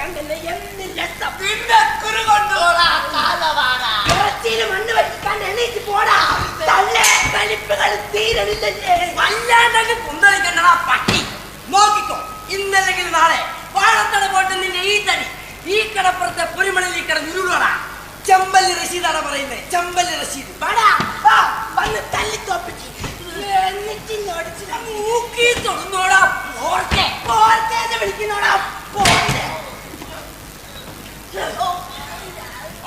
കണ്ടല്ലേ എന്ത് രസം. പിന്നെ കുറുകൊണ്ടോടാ ഇറച്ചിയില് മണ്ണ് വെച്ചിക്കാണ്ട് എണീറ്റ് പോടാ. തല്ലേ വലിപ്പുകൾ തീരണില്ലല്ലേ. വല്ലാണ്ടങ്ങ് കുന്തളിക്കണ്ടടാ പട്ടി. നോക്കിക്കോ, ഇന്നല്ലെങ്കിൽ നാളെ വാഴത്തട പോട്ട് നിന്നെ ഈ തടി ഈ കടപ്പുറത്തെ പുരിമണിൽ ഈ കിടന്ന് ഉരുളോടാ. ചെമ്പല്ലി റഷീദാണ് പറയുന്നത്. ചെമ്പല്ലി റഷീദ് വന്ന് തല്ലി തോപ്പിച്ച് മൂക്കി തൊടുന്നോടാ. വിളിക്കുന്നോടാ.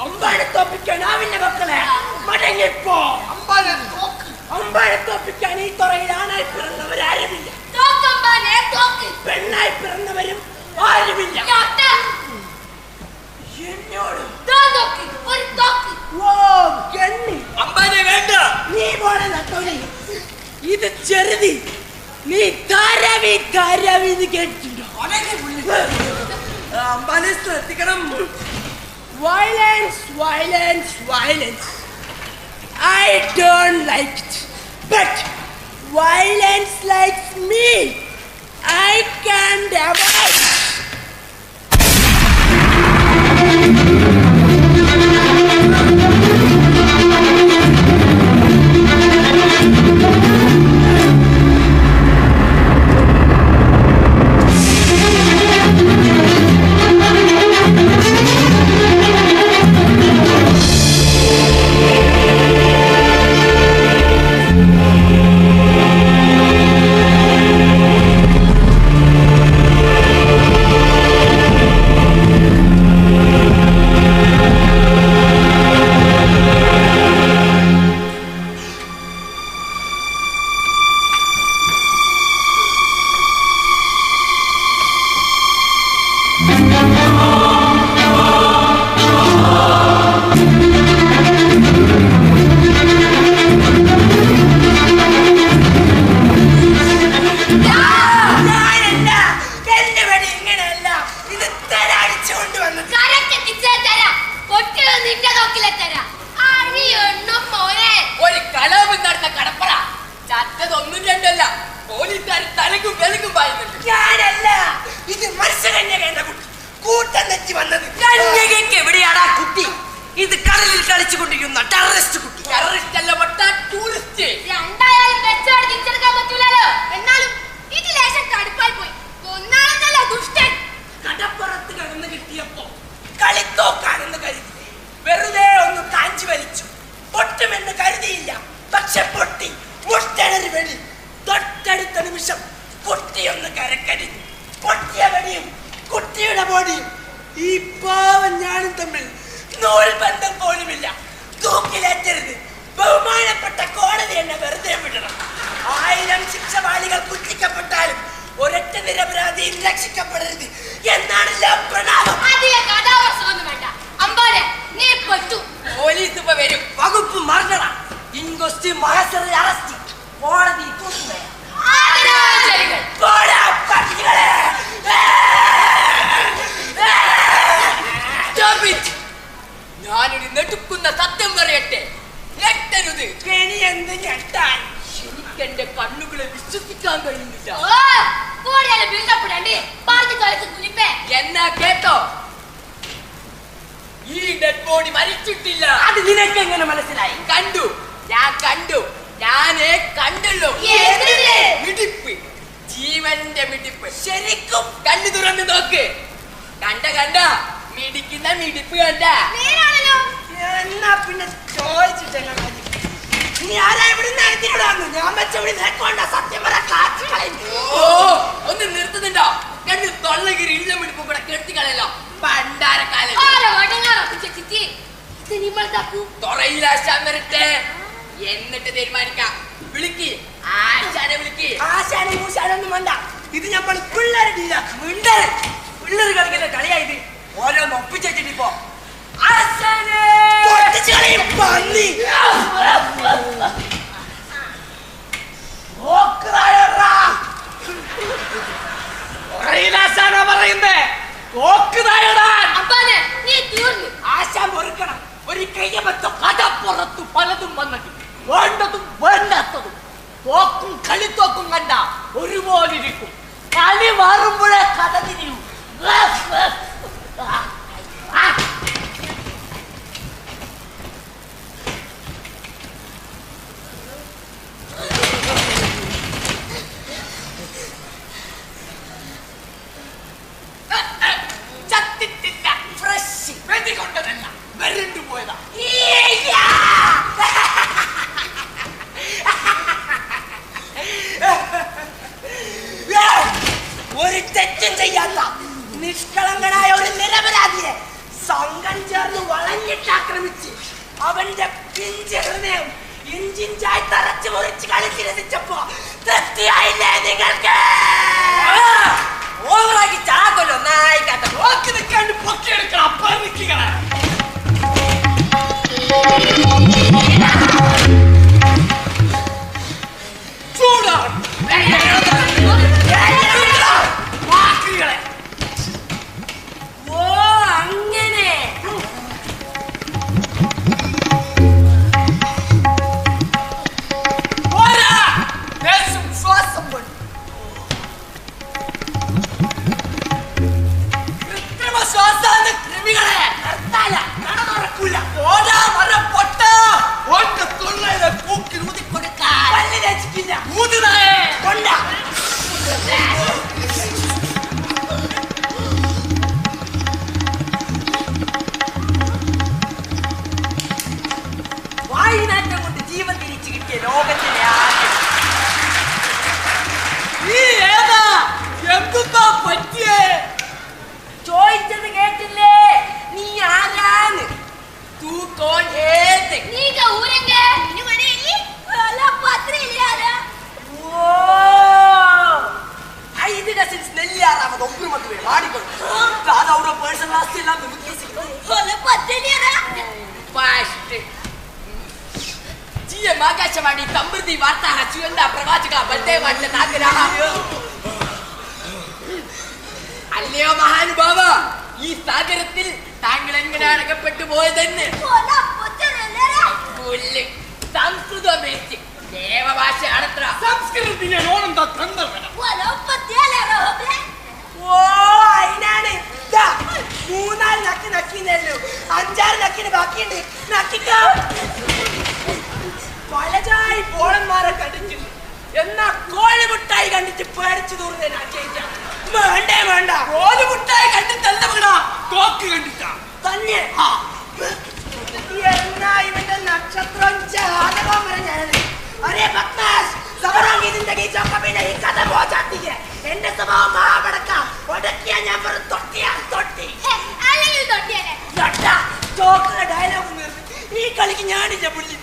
അമ്പാടെ തോപ്പിക്കാൻ ആവില്ല മക്കളെ, മടങ്ങിപ്പോ. അമ്പാടെ തോപ്പിക്കാൻ ഈ തുറയിൽ ആണായി പിറന്നവരാരുമില്ല, പെണ്ണായി പിറന്നവരും ആരുമില്ല. എന്നോട് അമ്പാനെ വേണ്ട. നീ പോണെ നട്ടോലി, ഇത് ചെറുതി. നീ ധാരാവി ധാരാവി എന്ന് കേട്ടിട്ടുണ്ടോ? അമ്പാനെ ശ്രദ്ധിക്കണം. Violence violence violence I don't like it, but violence likes me. I can't avoid. ഇത് കടലിൽ കളിച്ചുകൊണ്ടിരിക്കുന്ന ടെററിസ്റ്റ് കുട്ടി. ടെററിസ്റ്റ് അല്ല, ടൂറിസ്റ്റ്. കടപ്പുറത്ത് കടന്ന് കിട്ടിയപ്പോ കളിത്തോക്കാണെന്ന് കരുതി വെറുതെ ഒന്ന് കാഞ്ചി വലിച്ചു. പൊട്ടുമെന്ന് കരുതിയില്ല, പക്ഷെ പൊട്ടി. മുട്ടണൊരു വെടി. തൊട്ടടുത്ത നിമിഷം കുട്ടിയൊന്ന് കരക്കടിഞ്ഞു. പൊട്ടിയ വെടിയും കുട്ടിയുടെ ബോഡിയും ഈ പാവം ഞാനും തമ്മിൽ നൂൽ ബന്ധം പോലുമില്ല. തൂക്കിലേറ്റരുത്. ബഹുമാനപ്പെട്ട കോടതി എന്നെ വെറുതെ വിടണം. 1000 ശിക്ഷവാളികൾ കുത്തിക്കപ്പെട്ടാലും ഒരൊറ്റ നിരപരാധിയും രക്ഷിക്കപ്പെടരുത് എന്നാണ് പ്രണാമം. പോലീസ് ഇപ്പൊ വരും. വകുപ്പ് മറന്നട. ഇൻക്വസ്റ്റ്, മഹസർ, അറസ്റ്റ്, കോടതി തൂക്കുമേ. ഞാനൊരു നെടുക്കുന്ന സത്യം പറയട്ടെ, ഞെട്ടരുത്. എന്ത് ഞെട്ടാൻ? എനിക്കെന്റെ കണ്ണുകളെ വിശ്വസിക്കാൻ കഴിയുന്നില്ല. എന്നാ കേട്ടോ, ഈ ഡെഡ് ബോഡി മരിച്ചിട്ടില്ല. അത് നിനക്ക് എങ്ങനെ മനസ്സിലായി? കണ്ടു, ഞാൻ കണ്ടു. ഞാനേ കണ്ടല്ലോ. മിടിപ്പ്, ജീവന്റെ മിടിപ്പ്. ശരിക്കും കണ്ണു തുറന്ന് നോക്ക്. കണ്ട മിടിക്കുന്ന മിടിപ്പ് കണ്ട. എന്നാ പിന്നെ ചോദിച്ചിട്ടല്ല നീ ആരാ ഇവിടെ നടത്തിയിടാന്ന്? ഞാൻ വെച്ചവിടെ നിനക്കൊണ്ട സത്യം പറ. ഒന്ന് നിർത്തുന്നുണ്ടോ? കണ്ണു തൊള്ളകിരി ഇല്ല മിടിപ്പ് കൂടെ കെട്ടിക്കളയല്ലോ. പണ്ടാരക്കാലം വരട്ടെ, എന്നിട്ട് തീരുമാനിക്കാം. വിളിക്ക്, ആശാനെ വിളിക്ക്. ആശാനെ മൂശാനൊന്നും വേണ്ട. ഇത് നമ്മൾ പിള്ളേരെ ഡീലാക്കും. പിള്ളേർ കളിക്കുന്ന കളിയായത്. ഓരോന്ന് ഒപ്പിച്ചിട്ടിപ്പോ പറയുന്നേ. ആശാൻ പൊറുക്കണം. ഒരു കയ്യബദ്ധം കടപ്പുറത്തു പലതും വന്നത്. വേണ്ടതും വേണ്ടാത്തതും തോക്കും കളിത്തോക്കും കണ്ട ഒരുപോലിരിക്കും. കളി മാറുമ്പോഴേ കഥ തിരിയും. ഇഞ്ചിഞ്ചായി തറച്ചു മുറിച്ച് കളിച്ച് രസിച്ചപ്പോ തൃപ്തിയായില്ലേ നിങ്ങൾക്ക്? ഓവറാക്കി ചാകൊല്ലോ നായിക്കാത്ത നോക്കി നിൽക്കാണ്ട് പൊക്കിയെടുക്കണം. അപ്പം നിൽക്കുകയാണ് വായുനാറ്റം കൊണ്ട് ജീവൻ തിരിച്ചു കിട്ടിയ ലോകത്തിലെ ആദ്യം. നീ ഏതാ? എന്തുണ്ടാ പറ്റിയേ? ചോദിച്ചത് കേട്ടില്ലേ? നീ ആരാന്ന്? तू कौन है? നീക ഊരങ്ക ഇനി വരേലി അല്ല പത്രയില്ലാരാ. ഓ ಐದು ಕಸಿನ್ಸ್ ನೆಲ್ಲಿಯಾರಾಮದ ಒಬ್ರು ಮದುವೆ ಮಾಡಿಕೊಂಡು ಅದು ಅವರ ಪರ್ಸನಲ್ ಆಸ್ತಿ ಎಲ್ಲ ಮುಗಿಸಿದ್ರು. ಅಲ್ಲ ಪತ್ರಯಿಲ್ಲಾರಾ ಫಾಸ್ಟ್ ಜಿಎಂ ಆಕಾಶವಾಣಿ ಸಮೃದ್ಧಿ ವಾರ್ತಾ ಹಚ್ಚುವಂತ ಪ್ರವಾಚಕ ಬಂದೇ ಮಾಡ್ಲ ನಾಗರಾಹ. അല്ലയോ മഹാനുഭാവ, ഈ സാഗരത്തിൽ താങ്കൾ എങ്ങനെ അടക്കപ്പെട്ടു പോയതെന്ന്? സംസ്കൃതം ദേവഭാഷ അടത്ര സംസ്കൃതത്തിന് ഓണെന്താ തന്നവന? ഓ അതിനാണ് മൂന്നാല് നക്കി നക്കിന്നല്ലോ, 5-6 നക്കിന് ബാക്കിയുണ്ട്. നക്കിക്കോ. പലജായി പോളന്മാരെ കണ്ടിട്ട് എന്നാ കോഴിമുട്ടായി കണ്ടിട്ട് പേടിച്ചു തൂർന്നേ ഞാൻ ചേച്ച. വേണ്ടേ വേണ്ട, കോഴിമുട്ടായി കണ്ടിട്ടല്ല വീടാ, തോക്ക് കണ്ടിട്ടാ തന്നെ. എന്നാ ഇവന്റെ നക്ഷത്രം ജാതകം പറഞ്ഞത്. അരേ ബക്താസ് സബറാംഗി ജിന്ദഗി ചോക്കബി നഹീ കദം ഹോ ജാതി ഹൈ. എന്റെ സ്വഭാവം മഹാബടക്ക ഒടക്കിയാ ഞാൻ വെറും തൊട്ടിയാ തൊട്ടി. അല്ലെങ്കിൽ തൊട്ടിയാനെ തൊട്ട ചോക്കറ ഡയലോഗ് നിർത്തി. ഈ കളിക്ക് ഞാനില്ല പുള്ളി.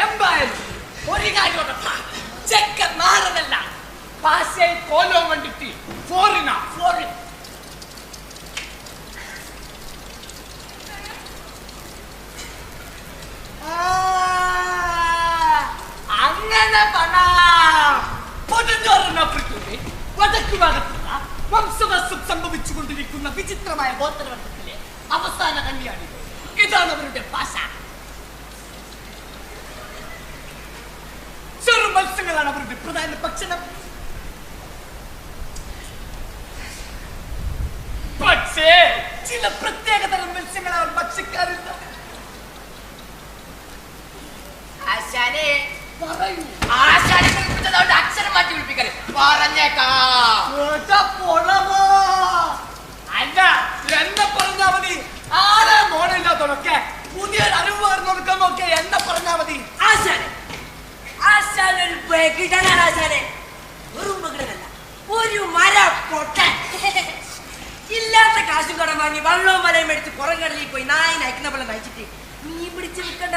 എന്തായാലും ഒരു കാര്യം ചെക്കൻ നാടനല്ല, ഭാഷയിൽ കോലോ കണ്ടിട്ട് ഫോറിനാ. ഫോറിൻ അങ്ങനെ പൊതുഞ്ഞോറിനപ്പുറത്തൂടെ വടക്ക് ഭാഗത്തുള്ള വംശനാശം സംഭവിച്ചുകൊണ്ടിരിക്കുന്ന വിചിത്രമായ ഗോത്രവർഗത്തിലെ അവസാന കല്യാണികൾ. ഇതാണ് അവരുടെ ഭാഷ. ചെറു മത്സ്യങ്ങളാണ് അവരുടെ പ്രധാന ഭക്ഷണം. പക്ഷേ ചില പ്രത്യേകതരം മത്സ്യങ്ങൾ അവർ ഭക്ഷിക്കാറില്ല. ആശാനെ പറയൂ. ആശാനെ വിളിപ്പിച്ചതുകൊണ്ട് അക്ഷരം മാറ്റി വിളിപ്പിക്കരുത്. പറഞ്ഞേക്കാം. അല്ല, എന്നെ പറഞ്ഞാ മതി. ആരെ മോണില്ലാത്തതൊക്കെ പുതിയൊരു അറിവ് പകർന്നു കൊടുക്കാൻ നോക്കിയ എന്നെ പറഞ്ഞാ മതി. ആശാനെ ആശാൻ ഒരു ബഗിടനാണ്. ആശാനെ വെറും ബഗിടനല്ല, ഒരു മര പൊട്ടൻ. ഇല്ലാത്ത കാശും കടം വാങ്ങി വള്ളവും വലയും എടുത്ത് പുറം കടലിൽ പോയി നായി നയിക്കുന്ന പോലെ നയിച്ചിട്ട് മീൻ പിടിച്ച് വിൽക്കേണ്ട